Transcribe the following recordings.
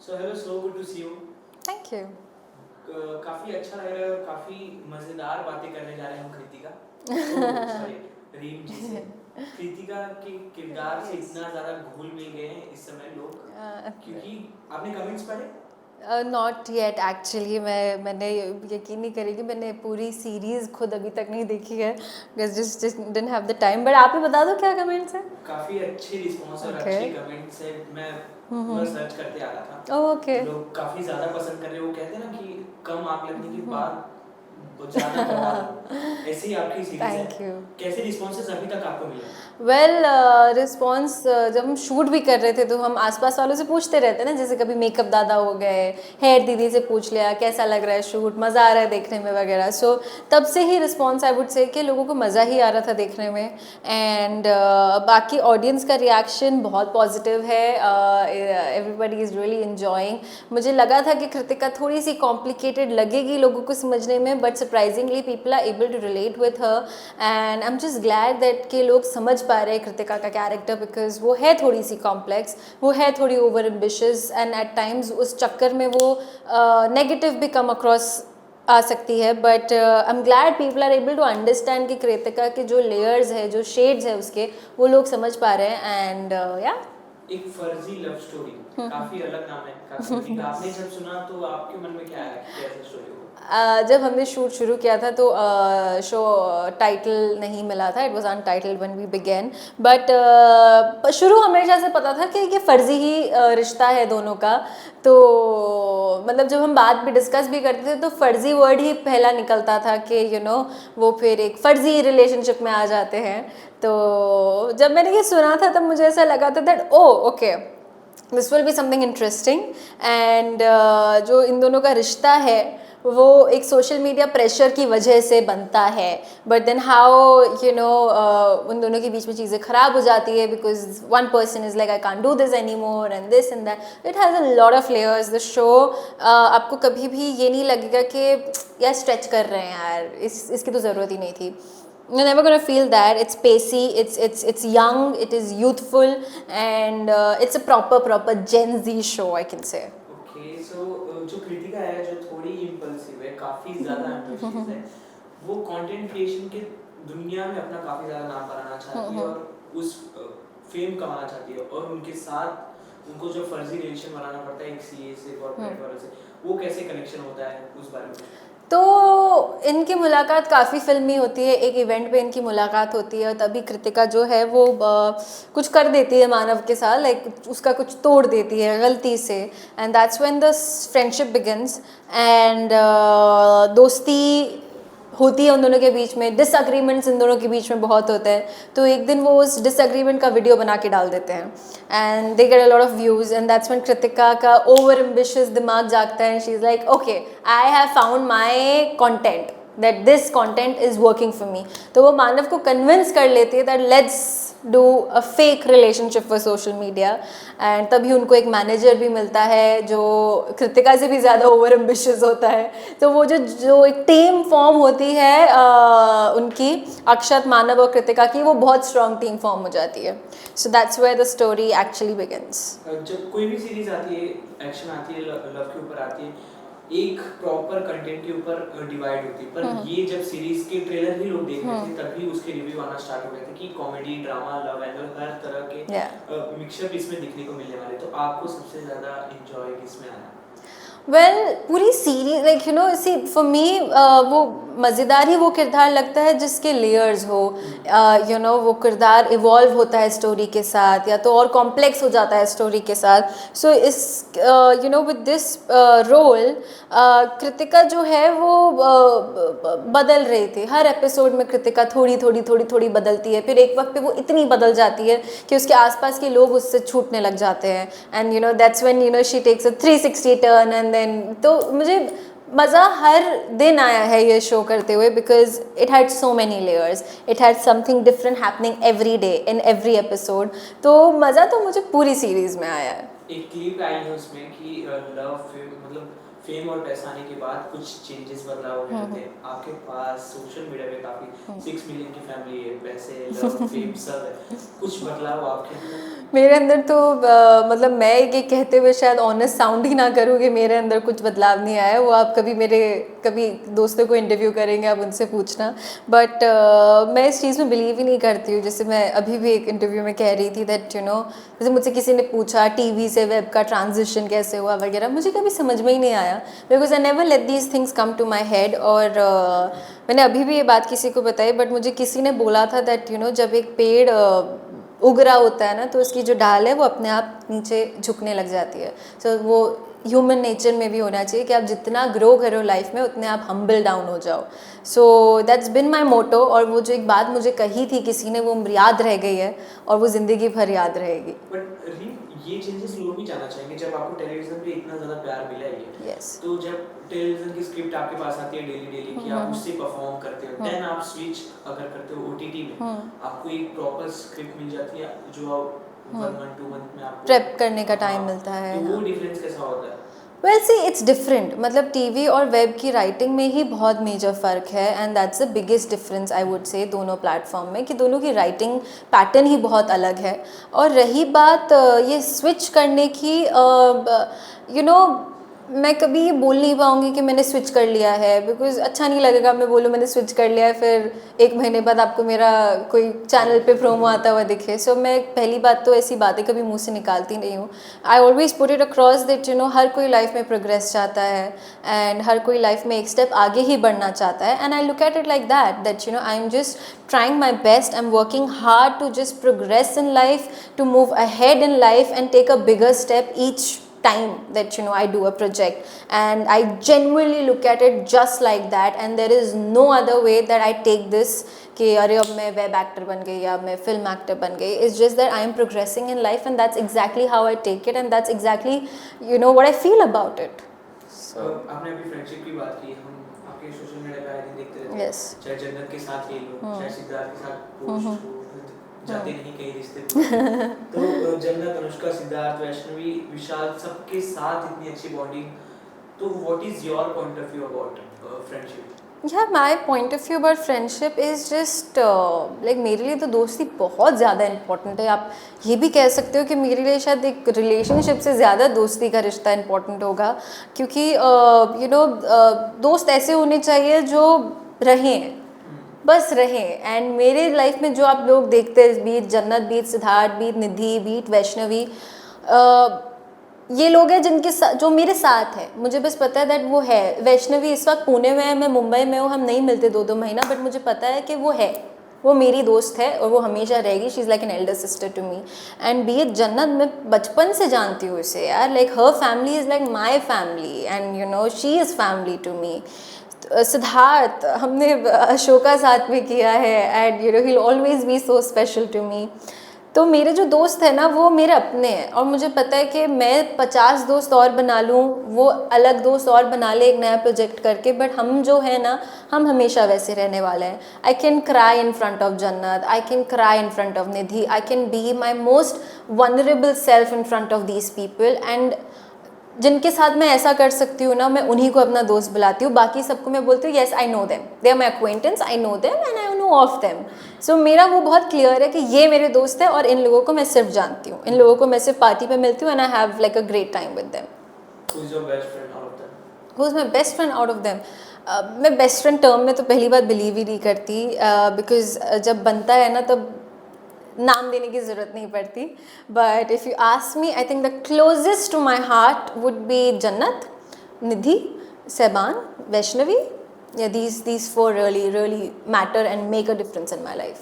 So hello, so good to see you. Thank you. काफी अच्छा लग रहा है और काफी मजेदार बातें करने जा रहे हैं हम कृतिका सॉरी रीम जी से। कृतिका के किरदार से इतना ज़्यादा घुल मिल गए हैं इस समय लोग, क्योंकि आपने कमेंट्स पढ़े? Not yet actually. मैंने यकीन नहीं करेगी, मैंने पूरी सीरीज़ खुद अभी तक नहीं देखी है, just didn't have the time. But आप ही बता दो क्या कमेंट्स हैं। काफी अच्छे रिस्पॉन्स और Okay. अच्छे कमेंट्स है। मैं पूरा सर्च करते आ रहा था, ओके। लोग काफी ज़्यादा पसंद कर रहे हैं। वो कहते हैं ना कि कम आग लगने के बाद ज़्यादा बवाल हो, ऐसे ही आपकी सीरीज है। Thank you. कैसे रिस्पॉन्सेस अभी तक आपको मिले? वेल रिस्पॉन्स जब हम शूट भी कर रहे थे तो हम आसपास वालों से पूछते रहते हैं ना, जैसे कभी मेकअप दादा हो गए, हेयर दीदी से पूछ लिया कैसा लग रहा है शूट, मज़ा आ रहा है देखने में वगैरह। सो तब से ही रिस्पॉन्स आई वुड से कि लोगों को मज़ा ही आ रहा था देखने में। एंड बाकी ऑडियंस का रिएक्शन बहुत पॉजिटिव है, एवरीबडी इज़ रियली इन्जॉइंग। मुझे लगा था कि कृतिका थोड़ी सी कॉम्प्लिकेटेड लगेगी लोगों को समझने में, but surprisingly people are able to relate with her. And I am just glad that कि लोग समझ पा रहे हैं कृतिका का कैरेक्टर, बिकॉज वो है थोड़ी सी कॉम्प्लेक्स, वो है थोड़ी over ambitious, and at times उस चक्कर में वो नेगेटिव भी कम अक्रॉस आ सकती है। But I am glad people are able to understand कि कृतिका के जो लेयर्स है, जो शेड्स है उसके, वो लोग समझ पा रहे हैं। एंड या एक फर्जी लव स्टोरी, काफी अलग नाम है, काफी यूनिक। आपने जब सुना तो आपके मन में क्या आया कि कैसा स्टोरी होगा? जब हमने शूट शुरू किया था तो शो टाइटल नहीं मिला था, it was untitled when we begin. But शुरू हमेशा से पता था कि ये फर्जी ही रिश्ता है दोनों का। तो मतलब जब हम बात भी डिस्कस भी करते थे तो फर्जी वर्ड ही पहला निकलता था कि वो फिर एक फर्जी रिलेशनशिप में आ जाते हैं। तो जब मैंने ये सुना था तब मुझे ऐसा लगा था that okay, this will be something interesting. And जो इन दोनों का रिश्ता है वो एक सोशल मीडिया प्रेशर की वजह से बनता है, बट देन हाउ उन दोनों के बीच में चीज़ें ख़राब हो जाती है, because one person is like I can't do this any more and this and that. It has a lot of layers the show. आपको कभी भी ये नहीं लगेगा कि यार स्ट्रेच कर रहे हैं यार, इसकी तो ज़रूरत ही नहीं थी। You're never gonna feel that. It's pacey, it's young, it is youthful, and it's a proper Gen Z show, I can say. Okay, so जो कृतिका है, जो थोड़ी इम्पल्सिव है, काफी ज्यादा एम्बिशियस है, वो कंटेंट क्रिएशन के दुनिया में अपना काफी ज्यादा नाम बनाना चाहती है और उस फेम कमाना चाहती है, और उनके साथ उनको जो फर्जी रिलेशन बनाना पड़ता है एक सीए से, कॉर्पोरेट वालों से, वो कैसे कनेक्शन होता है उस बारे में? तो इनकी मुलाकात काफ़ी फिल्मी होती है, एक इवेंट पे इनकी मुलाकात होती है और तभी कृतिका जो है वो कुछ कर देती है मानव के साथ, लाइक उसका कुछ तोड़ देती है गलती से, and that's when the friendship begins. And दोस्ती होती है उन दोनों के बीच में, डिसएग्रीमेंट्स इन दोनों के बीच में बहुत होते हैं। तो एक दिन वो उस डिसएग्रीमेंट का वीडियो बना के डाल देते हैं and they get a lot of views, and that's when Kritika का ओवर एम्बिशियस दिमाग जागता है, she is like okay, I have found my content, that this content is working for me. तो वो मानव को कन्विंस कर लेती है that let's do a fake relationship for social media. And तभी उनको एक मैनेजर भी मिलता है जो कृतिका से भी ज़्यादा ओवर एम्बिशियस होता है। तो वो जो एक टीम फॉर्म होती है उनकी, अक्षत, मानव और कृतिका की, वो बहुत स्ट्रॉन्ग टीम फॉर्म हो जाती है। So that's where the story actually begins. जब कोई भी सीरीज आती है, एक्शन आती है, लव के ऊपर आती है, एक प्रॉपर कंटेंट के ऊपर डिवाइड होती है, पर ये जब सीरीज के ट्रेलर ही लोग देख रहे थे तभी उसके रिव्यू आना स्टार्ट हो गए थे कि कॉमेडी, ड्रामा, लव एंगल, हर तरह के मिक्सअप इसमें दिखने को मिलने वाले। तो आपको सबसे ज्यादा एंजॉय किसमें आया? वेल पूरी series like see for me वो मज़ेदार ही वो किरदार लगता है जिसके लेयर्स हो, वो किरदार इवॉल्व होता है स्टोरी के साथ या तो और कॉम्प्लेक्स हो जाता है स्टोरी के साथ। सो इस विद दिस रोल कृतिका जो है वो बदल रही थी हर एपिसोड में। कृतिका थोड़ी बदलती है, फिर एक वक्त पे वो इतनी बदल जाती है कि उसके आसपास के लोग उससे छूटने लग जाते हैं, and that's when she takes a 360 turn and then. तो मुझे मज़ा हर दिन आया है ये शो करते हुए, because it had so many layers, it had something different happening every day in every episode. तो मज़ा तो मुझे पूरी सीरीज़ में आया है। एक क्लिप आई है उसमें कि लव मतलब फेम और पैसा आने के बाद कुछ चेंजेस बदलाव हो जाते हैं आपके पास सोशल मीडिया पे काफ़ी 6 मिलियन की फैमिली है पैसे लव फेम सब है कुछ बदलाव आपके अंदर मेरे अंदर तो मतलब मैं ये कहते हुए शायद ऑनेस्ट साउंड ही ना करूँ कि मेरे अंदर कुछ बदलाव नहीं आया, वो आप कभी दोस्तों को इंटरव्यू करेंगे, आप उनसे पूछना। बट मैं इस चीज़ में बिलीव ही नहीं करती हूँ। जैसे मैं अभी भी एक इंटरव्यू में कह रही थी दैट जैसे मुझसे किसी ने पूछा टीवी से वेब का ट्रांजिशन कैसे हुआ वगैरह, मुझे कभी समझ में ही नहीं आया, because I never let these things come to my head. और मैंने अभी भी ये बात किसी को बताई, बट मुझे किसी ने बोला था दैट जब एक पेड़ उग रहा होता है ना, तो उसकी जो डाल है वो अपने आप नीचे झुकने लग जाती है। सो वो ह्यूमन नेचर में भी होना चाहिए कि आप जितना ग्रो करो लाइफ में उतने आप हम्बल डाउन हो जाओ। सो दैट्स बिन माई मोटो। और वो जो एक बात मुझे कही थी किसी ने, वो याद रह गई है और वो ज़िंदगी भर याद रहेगी। बट ये चेंजेस लोग भी जानना चाहेंगे जब आपको टेलीविजन पे इतना ज़्यादा प्यार मिला है Yes. तो जब टेलीविजन की स्क्रिप्ट आपके पास आती है डेली डेली कि आप उससे परफॉर्म करते हो देन आप स्विच अगर करते हो ओटीटी में आपको एक प्रॉपर स्क्रिप्ट मिल जाती है जो आप 1 मंथ 2 मंथ में आपको प्रेप करने का टाइम मिलता है। तो वो डिफरेंस कैसा होता है वेल सी इट्स डिफरेंट, मतलब टीवी और वेब की राइटिंग में ही बहुत मेजर फ़र्क है, and that's the biggest difference I would say दोनों प्लेटफॉर्म में, कि दोनों की राइटिंग पैटर्न ही बहुत अलग है। और रही बात ये स्विच करने की, मैं कभी ये बोल नहीं पाऊँगी कि मैंने स्विच कर लिया है, बिकॉज अच्छा नहीं लगेगा मैं बोलूँ मैंने स्विच कर लिया है, फिर 1 महीने बाद आपको मेरा कोई चैनल पे प्रोमो आता हुआ दिखे। सो मैं पहली बात तो ऐसी बातें कभी मुंह से निकालती नहीं हूँ। I always put it across that हर कोई लाइफ में प्रोग्रेस चाहता है, एंड हर कोई लाइफ में एक स्टेप आगे ही बढ़ना चाहता है, and I look at it like that I am just trying my best, I'm working hard to just progress in life, to move ahead in life and take a bigger step each time that I do a project, and I genuinely look at it just like that, and there is no other way that I take this कि अरे अब मैं web actor बन गई या मैं film actor बन गई। It's just that I am progressing in life, and that's exactly how I take it, and that's exactly what I feel about it. आपने अभी फ्रेंडशिप की बात की, हम आपके सोशल मीडिया पे आए दिन देखते रहते हैं Yes. चाहे जन्नत के साथ ले लो चाहे सिद्धार्थ के साथ पोस्ट जाते नहीं कई रिश्ते तो जन्नत अनुष्का सिद्धार्थ वैष्णवी विशाल सबके साथ इतनी अच्छी बॉन्डिंग, तो what is your point of view about friendship? Yeah, my point of view about friendship is just like मेरे लिए तो दोस्ती बहुत ज़्यादा इम्पोर्टेंट है। आप ये भी कह सकते हो कि मेरे लिए शायद एक रिलेशनशिप से ज़्यादा दोस्ती का रिश्ता इम्पोर्टेंट होगा, क्योंकि दोस्त ऐसे होने चाहिए जो रहें, बस रहें। एंड मेरे लाइफ में जो आप लोग देखते हैं, बीट जन्नत, बीट सिद्धार्थ, बीट निधि, बीट वैष्णवी, ये लोग हैं जिनके साथ जो मेरे साथ है, मुझे बस पता है दैट वो है। वैष्णवी इस वक्त पुणे में है, मैं मुंबई में हूँ, हम नहीं मिलते 2-2 महीना, बट मुझे पता है कि वो है, वो मेरी दोस्त है और वो हमेशा रहेगी। She is like an elder sister to me. And be it Jannat, मैं बचपन से जानती हूँ इसे यार, like her family is like my family, and she is family to me. Siddharth हमने अशोका साथ में किया है, and he will always be so special to me. तो मेरे जो दोस्त हैं ना वो मेरे अपने हैं, और मुझे पता है कि मैं 50 दोस्त और बना लूँ, वो अलग दोस्त और बना ले एक नया प्रोजेक्ट करके, बट हम जो है ना हम हमेशा वैसे रहने वाले हैं। I can cry in front of Jannat, I can cry in front of Nidhi, I can be my most vulnerable self in front of these people, and जिनके साथ मैं ऐसा कर सकती हूँ ना, मैं उन्हीं को अपना दोस्त बुलाती हूँ। बाकी सबको मैं बोलती हूँ yes I know them, they are my acquaintance, I know them and I know of them. So मेरा वो बहुत क्लियर है कि ये मेरे दोस्त हैं और इन लोगों को मैं सिर्फ जानती हूँ, इन लोगों को मैं सिर्फ पार्टी पे मिलती हूँ, and I have like a great time with them. Who is your best friend out of them? Who is my best friend out of them? मैं बेस्ट फ्रेंड टर्म में तो पहली बात बिलीव ही नहीं करती, बिकॉज जब बनता है ना तब नाम देने की ज़रूरत नहीं पड़ती। But if you ask me, I think the closest to my heart would be Jannat, Nidhi, सेबान, Vaishnavi. या these 4 really matter and make a difference in my life.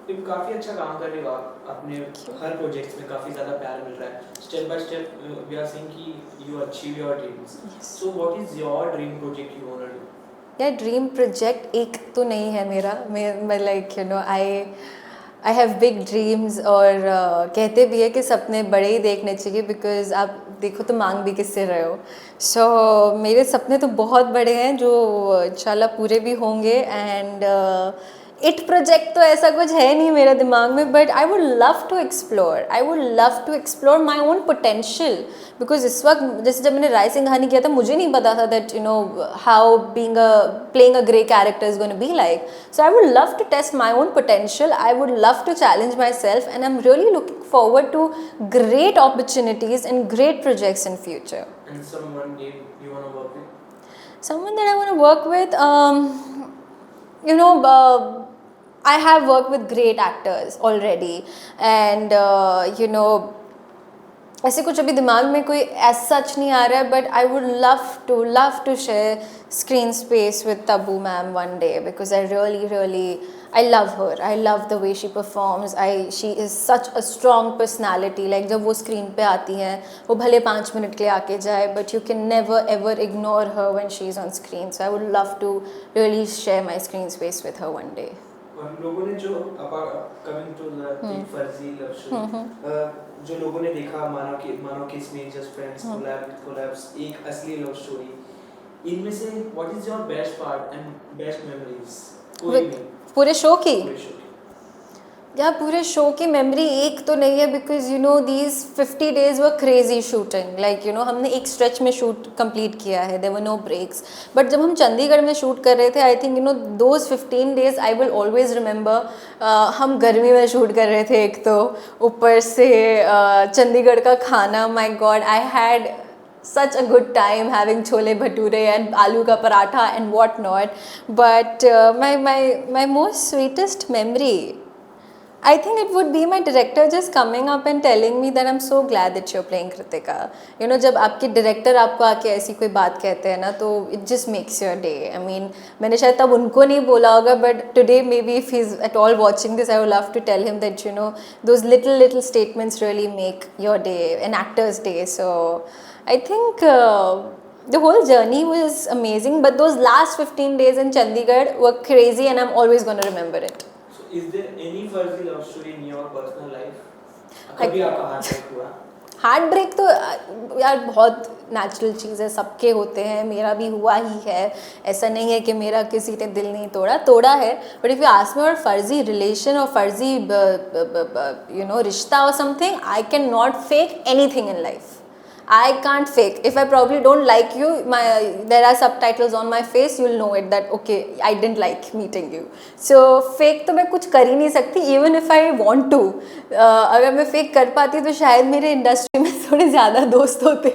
तुम काफी अच्छा काम कर रहे हो, आप अपने हर प्रोजेक्ट्स में काफी ज्यादा प्यार मिल रहा है। Step by step we are seeing कि you achieve your dreams. So what is your dream project you want to do? यार ड्रीम प्रोजेक्ट एक तो नहीं है मेरा, मैं like I have big dreams, और कहते भी है कि सपने बड़े ही देखने चाहिए, बिकॉज आप देखो तो मांग भी किससे रहे हो। सो मेरे सपने तो बहुत बड़े हैं जो इंशाल्लाह पूरे भी होंगे, एंड इट प्रोजेक्ट तो ऐसा कुछ है नहीं मेरे दिमाग में, but I would love to explore my own potential, because इस वक्त जैसे जब मैंने राय सिंघानी किया था मुझे नहीं पता था that you know how being playing a grey character is gonna be like. So I would love to test my own potential, I would love to challenge my self, and I am really looking forward to great opportunities and great projects in future. And someone you want to work with? Someone that I want to work with, you know, I have worked with great actors already, and you know, ऐसे कुछ अभी दिमाग में कोई as such नहीं आ रहा है, but I would love to share screen space with Tabu ma'am one day, because I really I love her. I love the way she performs. She is such a strong personality. Like जब वो screen पे आती हैं, वो भले 5 minute के लिए आके जाए, but you can never ever ignore her when she is on screen. So I would love to really share my screen space with her one day. और लोगों ने जो coming to the फर्जी लव स्टोरी, जो लोगों ने देखा मानो किसमें जस्ट फ्रेंड्स कोलैब्स एक असली लव स्टोरी, इनमें से what is your best part and best memories? कोई भी पूरे शो की यार, पूरे शो की मेमोरी एक तो नहीं है, because you know these 50 days were crazy shooting. Like you know हमने एक स्ट्रेच में शूट कंप्लीट किया है, there were no breaks. But जब हम चंडीगढ़ में शूट कर रहे थे, I think you know those 15 days I will always remember. हम गर्मी में शूट कर रहे थे, एक तो ऊपर से चंडीगढ़ का खाना, my God, I had such a good time having chole bhature and aloo ka paratha and what not. But my most sweetest memory, I think it would be my director just coming up and telling me that I'm so glad that you're playing Kritika. You know, जब आपके director आपको आके ऐसी कोई बात कहते हैं ना, तो it just makes your day. I mean, मैंने शायद तब उनको नहीं बोला होगा, but today maybe if he's at all watching this, I would love to tell him that you know those little statements really make your day, an actor's day. So I think the whole journey was amazing, but those last 15 days in Chandigarh were crazy, and I'm always going to remember it. So is there any फर्जी love story in your personal life? कभी आपका heart break हुआ? Heart break तो यार बहुत natural चीज़ है, सबके होते हैं, मेरा भी हुआ ही है. ऐसा नहीं है कि मेरा किसी ने दिल नहीं तोड़ा है. But if you ask me about फर्जी रिलेशन और फर्जी यू नो रिश्ता और something, I can not fake anything in life. I can't fake. If I probably don't like you, there are subtitles on my face, you'll know it that okay, I didn't like meeting you. So fake तो मैं कुछ कर ही नहीं सकती, even if I want to. अगर मैं fake कर पाती तो शायद मेरे इंडस्ट्री में थोड़े ज़्यादा दोस्त होते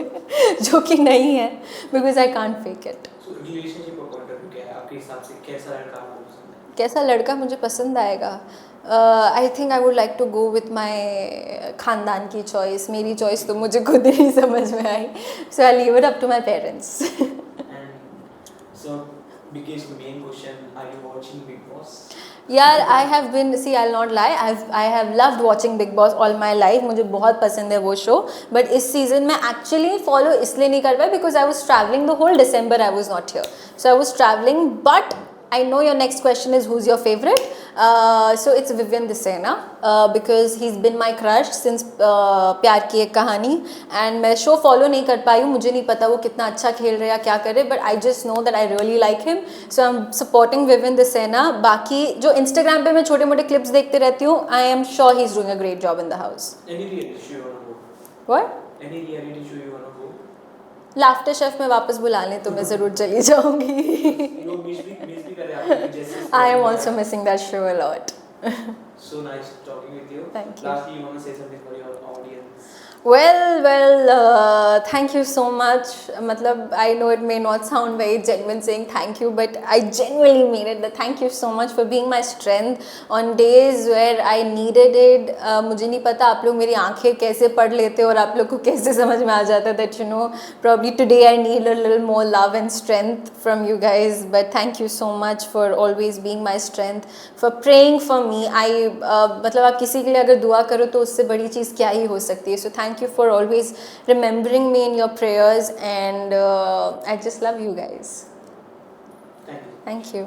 जो कि नहीं है, because I can't fake it. So relationship का point of view क्या है आपके हिसाब से? कैसा लड़का आपको पसंद है? कैसा लड़का मुझे पसंद आएगा? I think I would like to go with my ख़ानदान की चॉइस. मेरी चॉइस तो मुझे खुद ही नहीं समझ में आई, so I leave it up to my parents. So biggest main question, are you watching Big Boss? यार I have been, see I will not lie, I have loved watching Big Boss all my life. मुझे बहुत पसंद है वो show, but इस season में actually follow इसलिए नहीं कर पाया because I was travelling the whole December. I was not here, so I was travelling. But I know your next question is who's your favorite. So it's Vivian Desena because he's been my crush since प्यार की एक कहानी. And मैं show follow नहीं कर पाई हूँ, मुझे नहीं पता वो कितना अच्छा खेल रहे या क्या कर रहे, but I just know that I really like him. So I'm supporting Vivian Desena. बाकी जो Instagram पे मैं छोटे मोटे clips देखते रहती हूँ, I am sure he's doing a great job in the house. Any reality show you wanna go? What? Any reality show you wanna go? Laughter chef में वापस बुला लें तो मैं ज़रूर चली जाऊँगी. लोग मिस भी कर रहे हैं आपको जैसे. I am also missing that show a lot. So nice talking with you. Thank you. Lastly, you want to say something for your audience? Well, thank you so much. मतलब I know it may not sound very genuine saying thank you, but I genuinely mean it. That thank you so much for being my strength on days where I needed it. मुझे नहीं पता आप लोग मेरी आंखें कैसे पढ़ लेते हो और आप लोग को कैसे समझ में आ जाता है that you know probably today I need a little more love and strength from you guys. But thank you so much for always being my strength, for praying for me. मतलब आप किसी के लिए अगर दुआ करो तो उससे बड़ी चीज़ क्या ही हो सकती है. So thank you for always remembering me in your prayers, and I just love you guys. Thank you. Thank you.